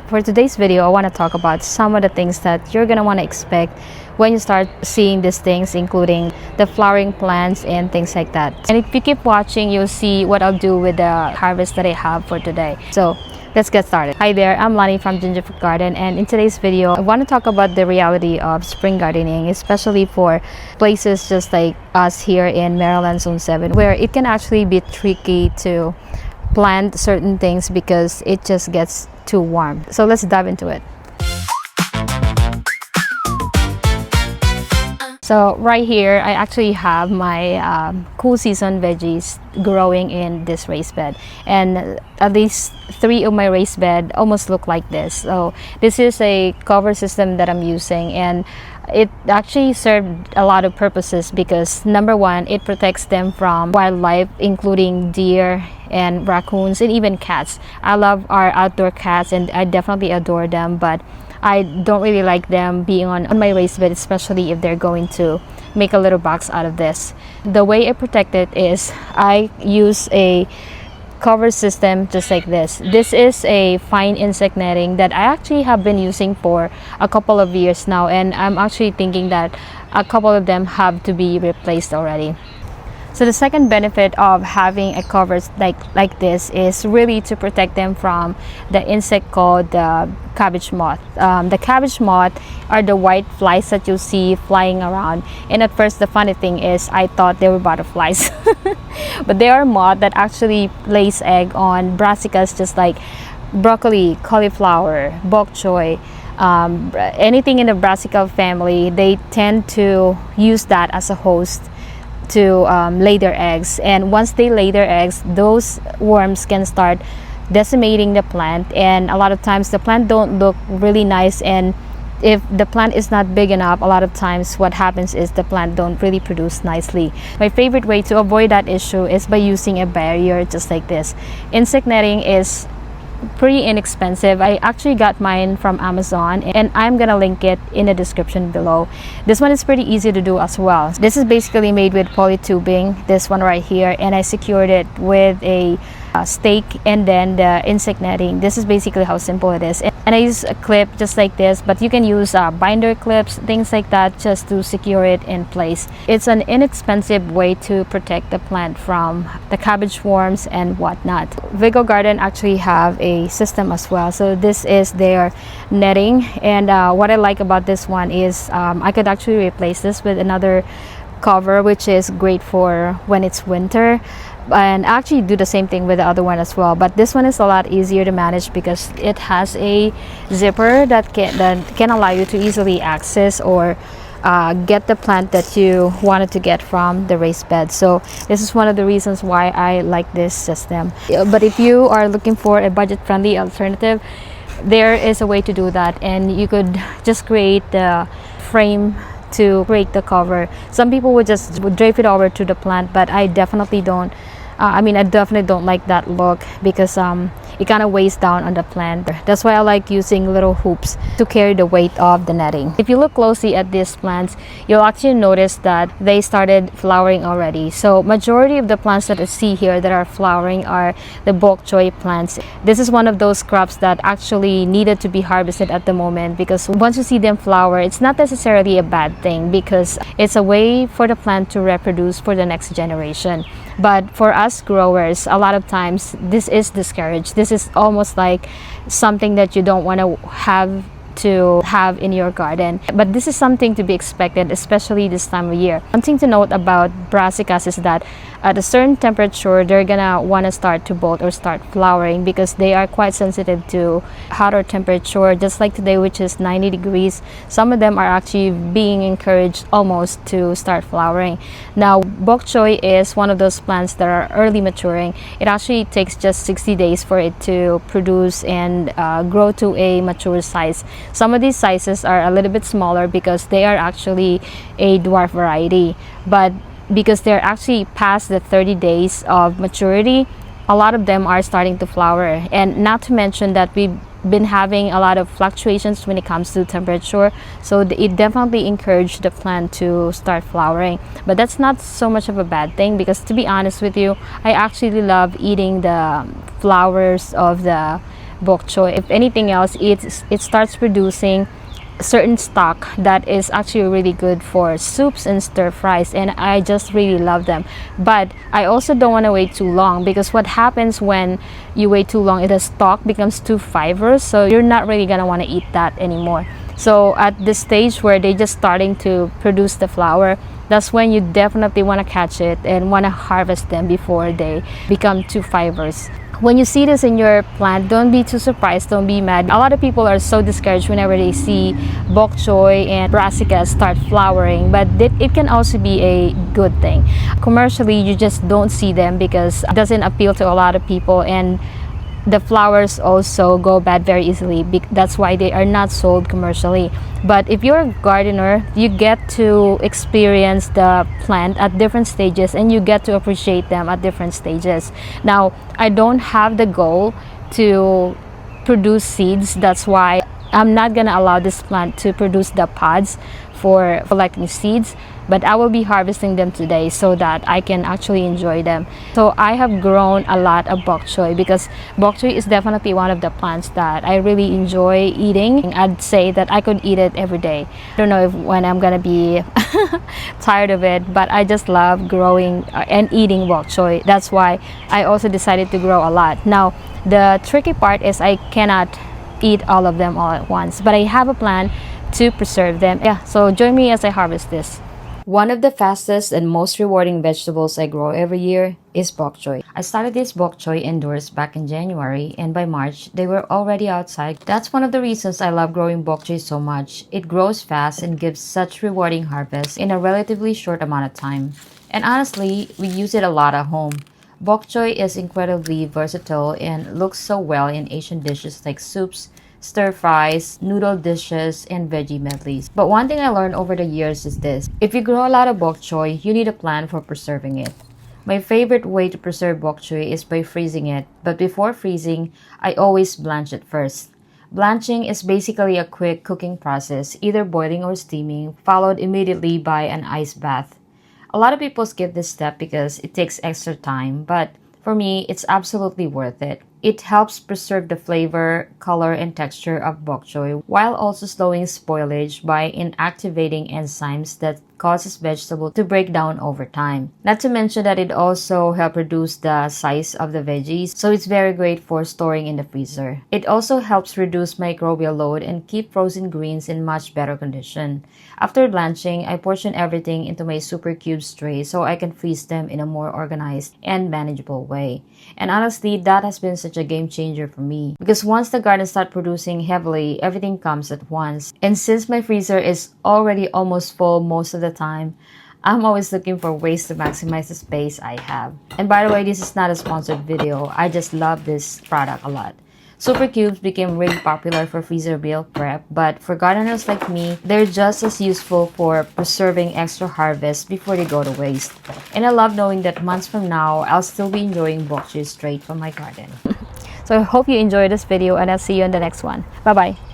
For today's video, I want to talk about some of the things that you're gonna want to expect when you start seeing these things, including the flowering plants and things like that. And if you keep watching, you'll see what I'll do with the harvest that I have for today. So let's get started. Hi there, I'm Lani from Vego Garden, and in today's video I want to talk about the reality of spring gardening, especially for places just like us here in Maryland Zone 7, where it can actually be tricky to plant certain things because it just gets too warm. So let's dive into it. So right here, I actually have my cool season veggies growing in this raised bed, and at least 3 of my raised bed almost look like this. So this is a cover system that I'm using, and it actually served a lot of purposes because number one, it protects them from wildlife, including deer and raccoons and even cats. I love our outdoor cats and I definitely adore them, but I don't really like them being on my raised bed, especially if they're going to make a little box out of this. The way I protect it is I use a cover system just like this. This is a fine insect netting that I actually have been using for a couple of years now, and I'm actually thinking that a couple of them have to be replaced already. So the second benefit of having a cover like this is really to protect them from the insect called the cabbage moth. The cabbage moth are the white flies that you see flying around, and at first the funny thing is I thought they were butterflies but they are moth that actually lays egg on brassicas, just like broccoli, cauliflower, bok choy, anything in the brassica family. They tend to use that as a host to lay their eggs, and once they lay their eggs, those worms can start decimating the plant, and a lot of times the plant don't look really nice, and if the plant is not big enough, a lot of times what happens is the plant don't really produce nicely. My favorite way to avoid that issue is by using a barrier just like this. Insect netting is pretty inexpensive. I actually got mine from Amazon, and I'm gonna link it in the description below. This one is pretty easy to do as well. This is basically made with polytubing, this one right here, and I secured it with a stake and then the insect netting. This is basically how simple it is, and I use a clip just like this, but you can use binder clips, things like that, just to secure it in place. It's an inexpensive way to protect the plant from the cabbage worms and whatnot. Vego Garden actually have a system as well, so this is their netting, and what I like about this one is I could actually replace this with another cover, which is great for when it's winter, and actually do the same thing with the other one as well. But this one is a lot easier to manage because it has a zipper that can allow you to easily access or get the plant that you wanted to get from the raised bed. So this is one of the reasons why I like this system. But if you are looking for a budget-friendly alternative, there is a way to do that, and you could just create the frame to create the cover. Some people would just drape it over to the plant, but I definitely don't. I definitely don't like that look because it kind of weighs down on the plant. That's why I like using little hoops to carry the weight of the netting. If you look closely at these plants, you'll actually notice that they started flowering already. So majority of the plants that I see here that are flowering are the bok choy plants. This is one of those crops that actually needed to be harvested at the moment, because once you see them flower, it's not necessarily a bad thing because it's a way for the plant to reproduce for the next generation. But for us growers, a lot of times this is discouraged. This is almost like something that you don't want to have in your garden, but this is something to be expected, especially this time of year. One thing to note about brassicas is that at a certain temperature they're gonna want to start to bolt or start flowering because they are quite sensitive to hotter temperature, just like today, which is 90 degrees. Some of them are actually being encouraged almost to start flowering. Now bok choy is one of those plants that are early maturing. It actually takes just 60 days for it to produce and grow to a mature size. Some of these sizes are a little bit smaller because they are actually a dwarf variety, but because they're actually past the 30 days of maturity, a lot of them are starting to flower. And not to mention that we've been having a lot of fluctuations when it comes to temperature, so it definitely encouraged the plant to start flowering. But that's not so much of a bad thing, because to be honest with you, I actually love eating the flowers of the bok choy. If anything else, it starts producing certain stock that is actually really good for soups and stir fries, and I just really love them. But I also don't want to wait too long, because what happens when you wait too long is the stock becomes too fibrous, so you're not really gonna want to eat that anymore. So at this stage where they're just starting to produce the flower, that's when you definitely want to catch it and want to harvest them before they become too fibrous. When you see this in your plant, don't be too surprised, don't be mad. A lot of people are so discouraged whenever they see bok choy and brassicas start flowering, but it can also be a good thing. Commercially, you just don't see them because it doesn't appeal to a lot of people, and the flowers also go bad very easily. That's why they are not sold commercially. But if you're a gardener, you get to experience the plant at different stages, and you get to appreciate them at different stages. Now, I don't have the goal to produce seeds. That's why I'm not gonna allow this plant to produce the pods for collecting seeds, but I will be harvesting them today so that I can actually enjoy them. So I have grown a lot of bok choy, because bok choy is definitely one of the plants that I really enjoy eating. I'd say that I could eat it every day. I don't know when I'm gonna be tired of it, but I just love growing and eating bok choy. That's why I also decided to grow a lot. Now, the tricky part is I cannot eat all of them all at once, but I have a plan to preserve them. Yeah, so join me as I harvest this. One of the fastest and most rewarding vegetables I grow every year is bok choy. I started this bok choy indoors back in January, and by March, they were already outside. That's one of the reasons I love growing bok choy so much. It grows fast and gives such rewarding harvest in a relatively short amount of time. And honestly, we use it a lot at home. Bok choy is incredibly versatile and looks so well in Asian dishes like soups, stir fries, noodle dishes, and veggie medleys. But one thing I learned over the years is this: if you grow a lot of bok choy, you need a plan for preserving it. My favorite way to preserve bok choy is by freezing it, but before freezing, I always blanch it first. Blanching is basically a quick cooking process, either boiling or steaming, followed immediately by an ice bath. A lot of people skip this step because it takes extra time, but for me, it's absolutely worth it. It helps preserve the flavor, color, and texture of bok choy while also slowing spoilage by inactivating enzymes that causes vegetable to break down over time. Not to mention that it also helps reduce the size of the veggies, so it's very great for storing in the freezer. It also helps reduce microbial load and keep frozen greens in much better condition. After blanching, I portion everything into my super cubes tray so I can freeze them in a more organized and manageable way. And honestly, that has been such a game changer for me, because once the garden starts producing heavily, everything comes at once. And since my freezer is already almost full most of the time, I'm always looking for ways to maximize the space I have. And by the way, this is not a sponsored video. I just love this product a lot. Super cubes became really popular for freezer meal prep, but for gardeners like me, they're just as useful for preserving extra harvest before they go to waste. And I love knowing that months from now, I'll still be enjoying bok choy straight from my garden. So I hope you enjoyed this video, and I'll see you in the next one. Bye-bye.